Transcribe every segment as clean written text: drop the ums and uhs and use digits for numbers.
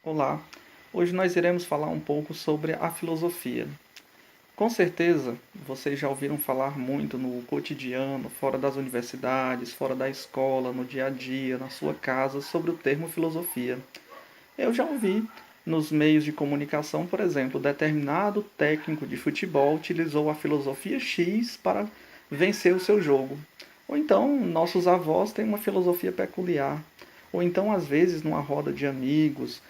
Olá, hoje nós iremos falar um pouco sobre a filosofia. Com certeza, vocês já ouviram falar muito no cotidiano, fora das universidades, fora da escola, no dia a dia, na sua casa, sobre o termo filosofia. Eu já ouvi nos meios de comunicação, por exemplo, determinado técnico de futebol utilizou a filosofia X para vencer o seu jogo. Ou então, nossos avós têm uma filosofia peculiar. Ou então, às vezes, numa roda de amigos,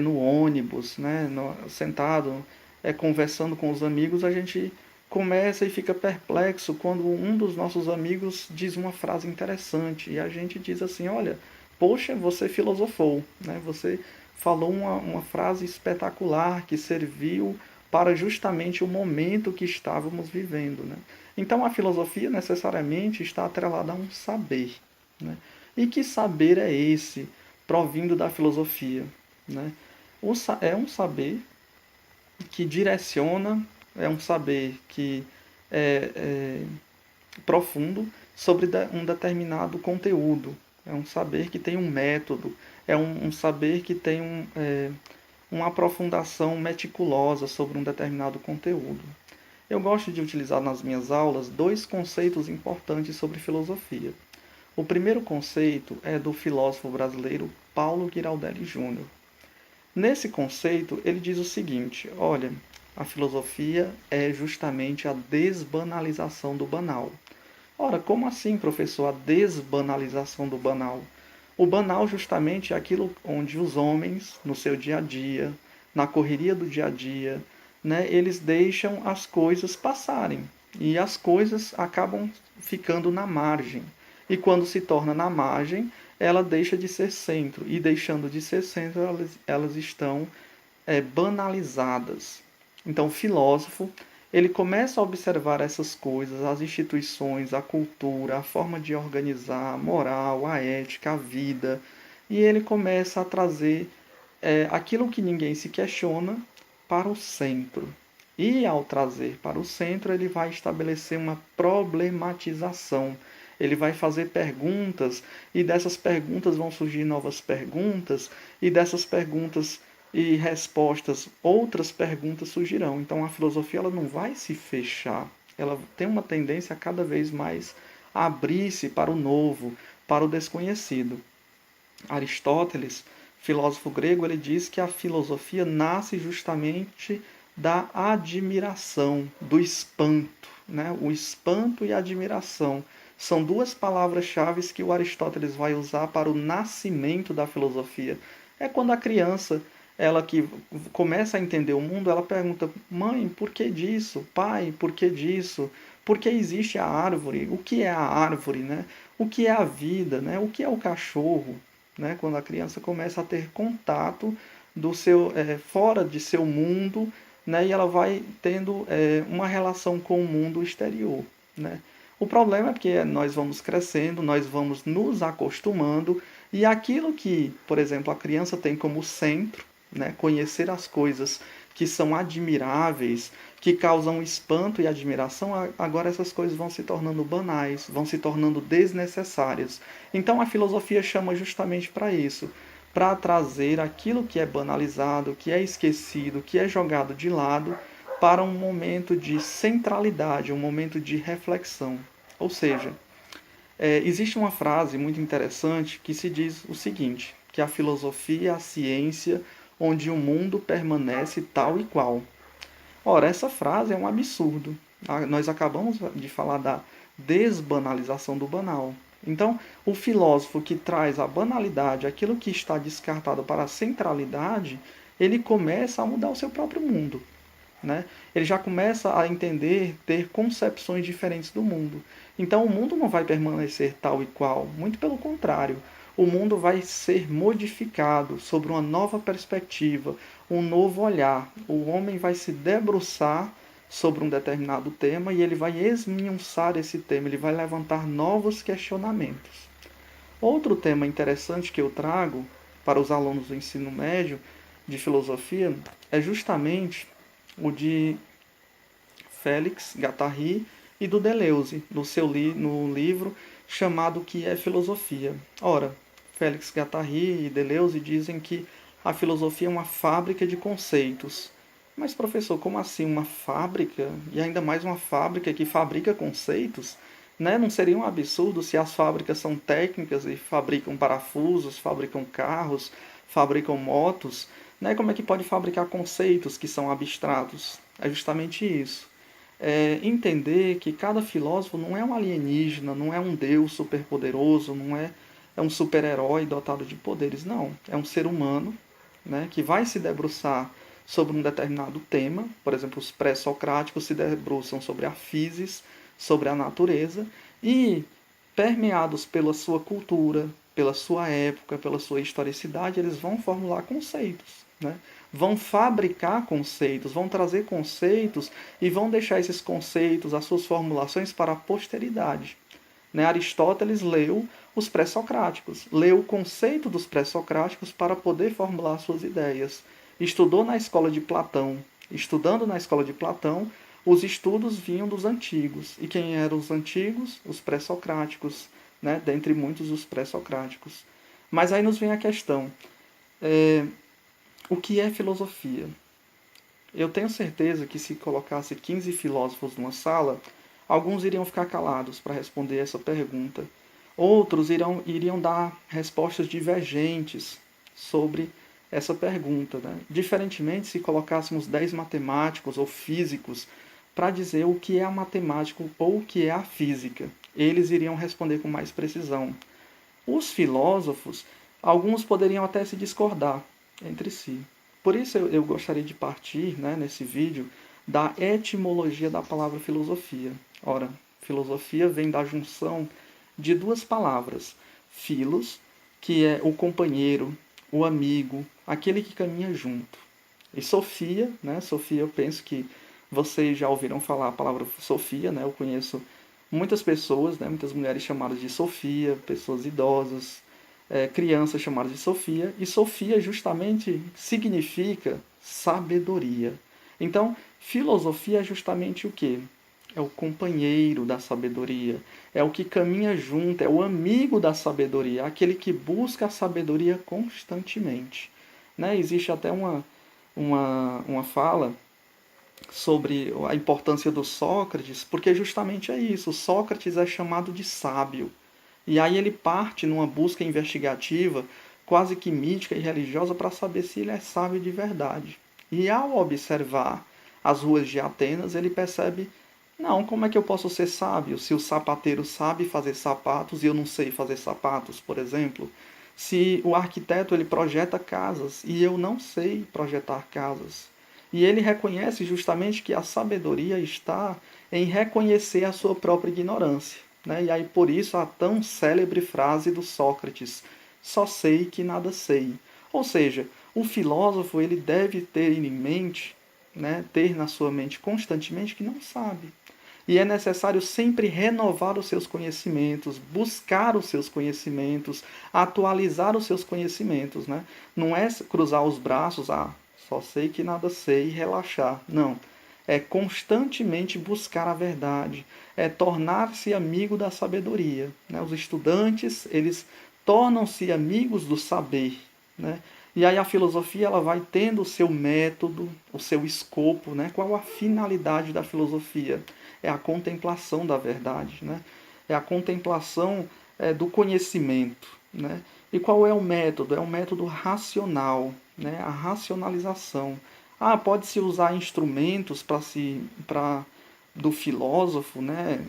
no ônibus, né, sentado, conversando com os amigos, a gente começa e fica perplexo quando um dos nossos amigos diz uma frase interessante e a gente diz assim: olha, poxa, você filosofou, né? Você falou uma frase espetacular que serviu para justamente o momento que estávamos vivendo, né? Então a filosofia necessariamente está atrelada a um saber, né? E que saber é esse provindo da filosofia, né? É um saber que direciona, é um saber que é profundo sobre um determinado conteúdo. É um saber que tem um método, é um saber que tem uma aprofundação meticulosa sobre um determinado conteúdo. Eu gosto de utilizar nas minhas aulas dois conceitos importantes sobre filosofia. O primeiro conceito é do filósofo brasileiro Paulo Giraldelli Júnior. Nesse conceito, ele diz o seguinte: olha, a filosofia é justamente a desbanalização do banal. Ora, como assim, professor, a desbanalização do banal? O banal justamente é aquilo onde os homens, no seu dia a dia, na correria do dia a dia, né, eles deixam as coisas passarem e as coisas acabam ficando na margem. E quando se torna na margem, ela deixa de ser centro e deixando de ser centro, elas estão banalizadas. Então, o filósofo ele começa a observar essas coisas, as instituições, a cultura, a forma de organizar, a moral, a ética, a vida, e ele começa a trazer aquilo que ninguém se questiona para o centro. E ao trazer para o centro, ele vai estabelecer uma problematização. Ele vai fazer perguntas, e dessas perguntas vão surgir novas perguntas, e dessas perguntas e respostas, outras perguntas surgirão. Então a filosofia ela não vai se fechar, ela tem uma tendência a cada vez mais abrir-se para o novo, para o desconhecido. Aristóteles, filósofo grego, ele diz que a filosofia nasce justamente da admiração, do espanto, né? O espanto e a admiração são duas palavras-chave que o Aristóteles vai usar para o nascimento da filosofia. É quando a criança, ela que começa a entender o mundo, ela pergunta: mãe, por que disso? Pai, por que disso? Por que existe a árvore? O que é a árvore, né? O que é a vida, né? O que é o cachorro, né? Quando a criança começa a ter contato do seu fora de seu mundo, né? E ela vai tendo uma relação com o mundo exterior, né? O problema é que nós vamos crescendo, nós vamos nos acostumando e aquilo que, por exemplo, a criança tem como centro, né, conhecer as coisas que são admiráveis, que causam espanto e admiração, agora essas coisas vão se tornando banais, vão se tornando desnecessárias. Então a filosofia chama justamente para isso, para trazer aquilo que é banalizado, que é esquecido, que é jogado de lado, para um momento de centralidade, um momento de reflexão. Ou seja, existe uma frase muito interessante que se diz o seguinte, que a filosofia é a ciência onde o mundo permanece tal e qual. Ora, essa frase é um absurdo. Nós acabamos de falar da desbanalização do banal. Então, o filósofo que traz a banalidade, aquilo que está descartado para a centralidade, ele começa a mudar o seu próprio mundo, né? Ele já começa a entender, ter concepções diferentes do mundo. Então o mundo não vai permanecer tal e qual, muito pelo contrário. O mundo vai ser modificado sobre uma nova perspectiva, um novo olhar. O homem vai se debruçar sobre um determinado tema e ele vai esmiuçar esse tema, ele vai levantar novos questionamentos. Outro tema interessante que eu trago para os alunos do ensino médio de filosofia é justamente o de Félix Guattari e do Deleuze, no livro chamado Que é Filosofia. Ora, Félix Guattari e Deleuze dizem que a filosofia é uma fábrica de conceitos. Mas, professor, como assim uma fábrica? E ainda mais uma fábrica que fabrica conceitos? Né? Não seria um absurdo se as fábricas são técnicas e fabricam parafusos, fabricam carros, fabricam motos? Né? Como é que pode fabricar conceitos que são abstratos? É justamente isso. Entender que cada filósofo não é um alienígena, não é um deus superpoderoso, não é um super-herói dotado de poderes, não. É um ser humano, né, que vai se debruçar sobre um determinado tema. Por exemplo, os pré-socráticos se debruçam sobre a physis, sobre a natureza, e permeados pela sua cultura, pela sua época, pela sua historicidade, eles vão formular conceitos, né? Vão fabricar conceitos, vão trazer conceitos e vão deixar esses conceitos, as suas formulações para a posteridade. Né? Aristóteles leu os pré-socráticos, leu o conceito dos pré-socráticos para poder formular suas ideias. Estudou na escola de Platão. Estudando na escola de Platão, os estudos vinham dos antigos. E quem eram os antigos? Os pré-socráticos, né? Dentre muitos os pré-socráticos. Mas aí nos vem a questão: o que é filosofia? Eu tenho certeza que se colocasse 15 filósofos numa sala, alguns iriam ficar calados para responder essa pergunta. Outros iriam dar respostas divergentes sobre essa pergunta. Né? Diferentemente, se colocássemos 10 matemáticos ou físicos para dizer o que é a matemática ou o que é a física, eles iriam responder com mais precisão. Os filósofos, alguns poderiam até se discordar entre si. Por isso eu gostaria de partir, né, nesse vídeo, da etimologia da palavra filosofia. Ora, filosofia vem da junção de duas palavras: philos, que é o companheiro, o amigo, aquele que caminha junto. E Sofia, né? Sofia, eu penso que vocês já ouviram falar a palavra Sofia, né? Eu conheço muitas pessoas, né? Muitas mulheres chamadas de Sofia, pessoas idosas, crianças chamadas de Sofia. E Sofia justamente significa sabedoria. Então, filosofia é justamente o quê? É o companheiro da sabedoria, é o que caminha junto, é o amigo da sabedoria, aquele que busca a sabedoria constantemente. Né? Existe até uma fala sobre a importância do Sócrates, porque justamente é isso, Sócrates é chamado de sábio. E aí ele parte numa busca investigativa, quase que mítica e religiosa, para saber se ele é sábio de verdade. E ao observar as ruas de Atenas, ele percebe: não, como é que eu posso ser sábio se o sapateiro sabe fazer sapatos e eu não sei fazer sapatos, por exemplo? Se o arquiteto ele projeta casas e eu não sei projetar casas. E ele reconhece justamente que a sabedoria está em reconhecer a sua própria ignorância. Né? E aí por isso a tão célebre frase do Sócrates: só sei que nada sei. Ou seja, o filósofo ele deve ter em mente, né, ter na sua mente constantemente que não sabe. E é necessário sempre renovar os seus conhecimentos, buscar os seus conhecimentos, atualizar os seus conhecimentos. Né? Não é cruzar os braços, só sei que nada sei, e relaxar. Não. É constantemente buscar a verdade, é tornar-se amigo da sabedoria. Né? Os estudantes, eles tornam-se amigos do saber. Né? E aí a filosofia ela vai tendo o seu método, o seu escopo. Né? Qual a finalidade da filosofia? É a contemplação da verdade. Né? É a contemplação do conhecimento. Né? E qual é o método? É um método racional, né? A racionalização. Pode-se usar instrumentos do filósofo, né?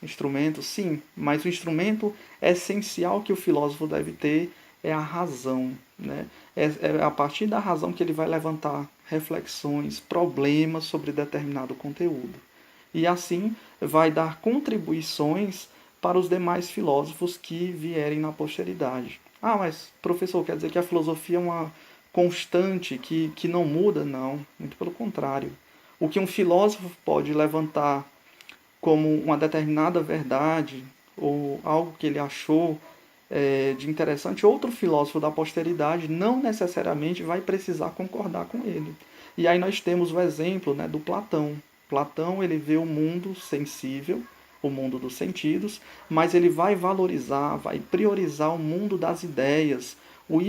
Instrumentos, sim, mas o instrumento essencial que o filósofo deve ter é a razão. Né? É a partir da razão que ele vai levantar reflexões, problemas sobre determinado conteúdo. E assim vai dar contribuições para os demais filósofos que vierem na posteridade. Mas professor, quer dizer que a filosofia é uma constante que não muda? Não, muito pelo contrário. O que um filósofo pode levantar como uma determinada verdade ou algo que ele achou de interessante, outro filósofo da posteridade não necessariamente vai precisar concordar com ele. E aí nós temos o exemplo, né, do Platão. Platão ele vê o mundo sensível, o mundo dos sentidos, mas ele vai valorizar, vai priorizar o mundo das ideias, o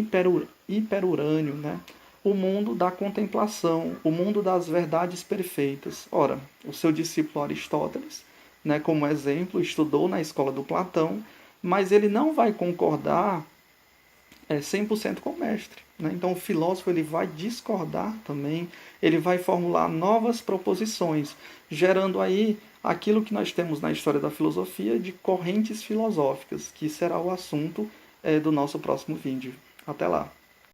hiperurânio, né? O mundo da contemplação, o mundo das verdades perfeitas. Ora, o seu discípulo Aristóteles, né, como exemplo, estudou na escola do Platão, mas ele não vai concordar 100% com o mestre. Né? Então o filósofo ele vai discordar também, ele vai formular novas proposições, gerando aí aquilo que nós temos na história da filosofia de correntes filosóficas, que será o assunto do nosso próximo vídeo. Até lá!